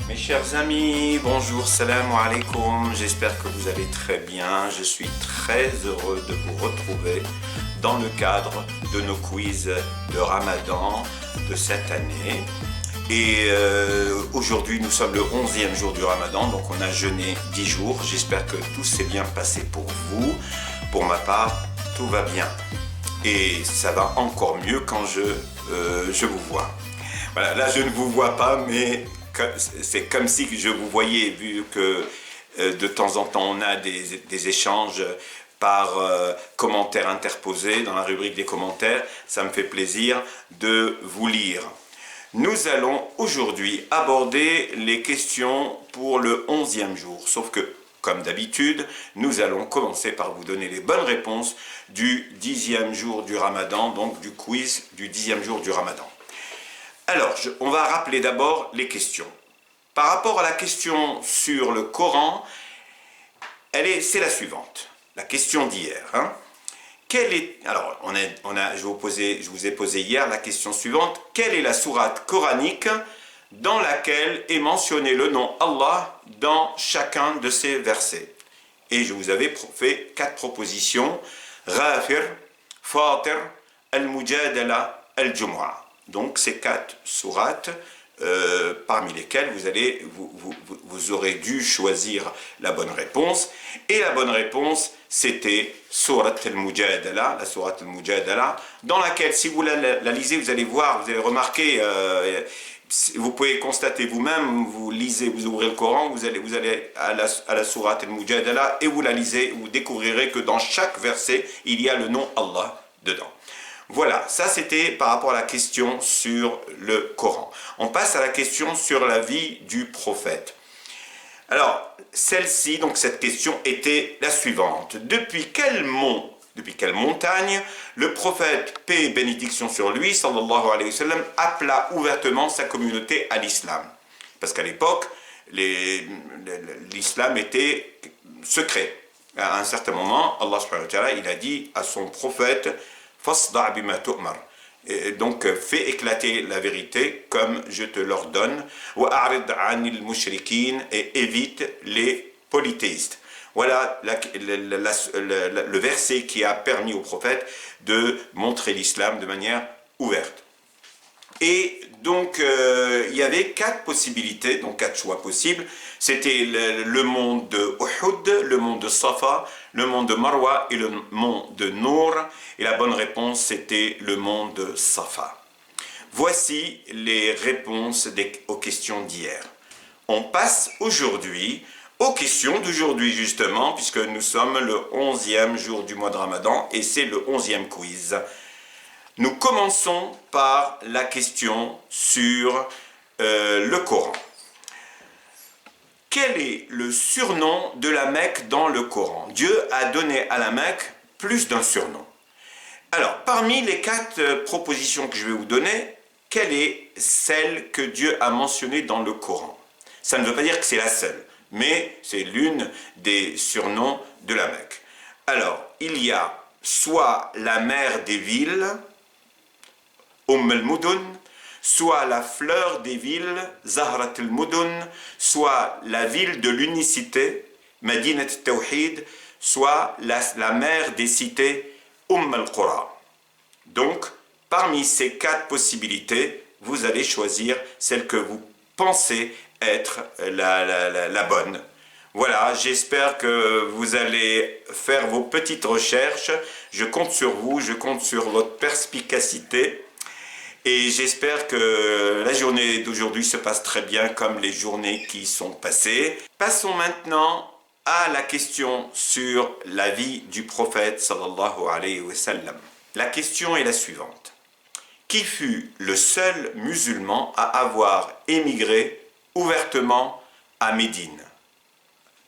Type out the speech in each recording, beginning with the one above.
Mes chers amis, bonjour, salam alaikum, j'espère que vous allez très bien. Je suis très heureux de vous retrouver dans le cadre de nos quiz de Ramadan de cette année. Et aujourd'hui, nous sommes le 11e jour du Ramadan, donc on a jeûné 10 jours. J'espère que tout s'est bien passé pour vous. Pour ma part, tout va bien. Et ça va encore mieux quand je vous vois. Voilà, là, je ne vous vois pas, mais c'est comme si je vous voyais, vu que de temps en temps, on a des échanges par commentaires interposés dans la rubrique des commentaires. Ça me fait plaisir de vous lire. Nous allons aujourd'hui aborder les questions pour le 11e jour, sauf que, comme d'habitude, nous allons commencer par vous donner les bonnes réponses du 10e jour du Ramadan, donc du quiz du 10e jour du Ramadan. Alors, on va rappeler d'abord les questions. Par rapport à la question sur le Coran, c'est la suivante, la question d'hier. Alors, je vous ai posé hier la question suivante. Quelle est la sourate coranique dans laquelle est mentionné le nom Allah dans chacun de ces versets? Et je vous avais fait 4 propositions. Ghafir, Fatir, Al-Mujadala, Al-Jumu'ah. Donc, ces 4 sourates, parmi lesquelles vous aurez dû choisir la bonne réponse. Et la bonne réponse, c'était Sourate Al-Mujadala, la Sourate Al-Mujadala, dans laquelle, si vous la lisez, vous allez voir, vous allez remarquer, vous pouvez constater vous-même, vous lisez, vous ouvrez le Coran, vous allez à la Sourate Al-Mujadala et vous la lisez, vous découvrirez que dans chaque verset, il y a le nom Allah dedans. Voilà, ça c'était par rapport à la question sur le Coran. On passe à la question sur la vie du prophète. Alors, celle-ci, donc cette question était la suivante. Depuis quel montagne, le prophète, paix et bénédiction sur lui, sallallahu alayhi wa sallam, appela ouvertement sa communauté à l'islam? Parce qu'à l'époque, l'islam était secret. À un certain moment, Allah subhanahu wa ta'ala, il a dit à son prophète, Fasda' bima tu'mar. Donc, fais éclater la vérité comme je te l'ordonne. Wa a'rid 'anil mushrikin, et évite les polythéistes. Voilà le verset qui a permis au prophète de montrer l'islam de manière ouverte. Et donc, il y avait 4 possibilités, donc 4 choix possibles. C'était le mont de Uhud, le mont de Safa, le mont de Marwa et le mont de Nour. Et la bonne réponse, c'était le mont de Safa. Voici les réponses aux questions d'hier. On passe aujourd'hui aux questions d'aujourd'hui, justement, puisque nous sommes le 11e jour du mois de Ramadan et c'est le 11e quiz. Nous commençons par la question sur le Coran. Quel est le surnom de la Mecque dans le Coran? Dieu a donné à la Mecque plus d'un surnom. Alors, parmi les 4 propositions que je vais vous donner, quelle est celle que Dieu a mentionnée dans le Coran? Ça ne veut pas dire que c'est la seule, mais c'est l'une des surnoms de la Mecque. Alors, il y a soit la mère des villes, al-Mudun, soit la fleur des villes, Zahrat al-Mudun, soit la ville de l'unicité, Madinat al-Tawhid, soit la mère des cités, al-Qura. Donc, parmi ces 4 possibilités, vous allez choisir celle que vous pensez être la bonne. Voilà, j'espère que vous allez faire vos petites recherches. Je compte sur vous, je compte sur votre perspicacité. Et j'espère que la journée d'aujourd'hui se passe très bien comme les journées qui sont passées. Passons maintenant à la question sur la vie du prophète sallallahu alayhi wa sallam. La question est la suivante. Qui fut le seul musulman à avoir émigré ouvertement à Médine?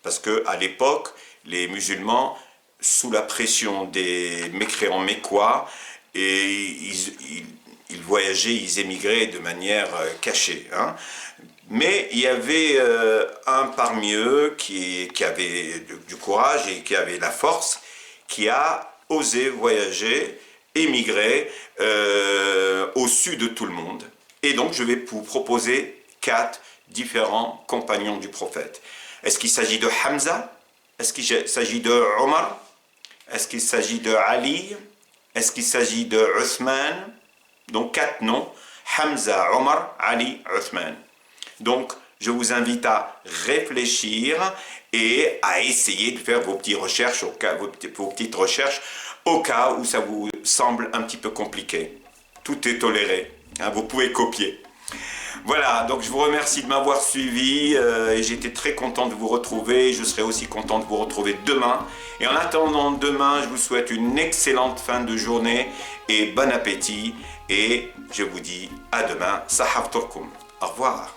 Parce qu'à l'époque, les musulmans, sous la pression des mécréants mécois, ils voyageaient, ils émigraient de manière cachée. Mais il y avait un parmi eux qui avait du courage et qui avait la force, qui a osé voyager, émigrer au sud de tout le monde. Et donc je vais vous proposer 4 différents compagnons du prophète. Est-ce qu'il s'agit de Hamza? Est-ce qu'il s'agit de Omar? Est-ce qu'il s'agit de Ali? Est-ce qu'il s'agit de Uthman? Donc 4 noms, Hamza, Omar, Ali, Uthman. Donc je vous invite à réfléchir et à essayer de faire vos petites recherches au cas où ça vous semble un petit peu compliqué. Tout est toléré, hein, vous pouvez copier. Voilà, donc je vous remercie de m'avoir suivi et j'étais très content de vous retrouver. Je serai aussi content de vous retrouver demain. Et en attendant demain, je vous souhaite une excellente fin de journée et bon appétit. Et je vous dis à demain. Sahaf Turkum. Au revoir.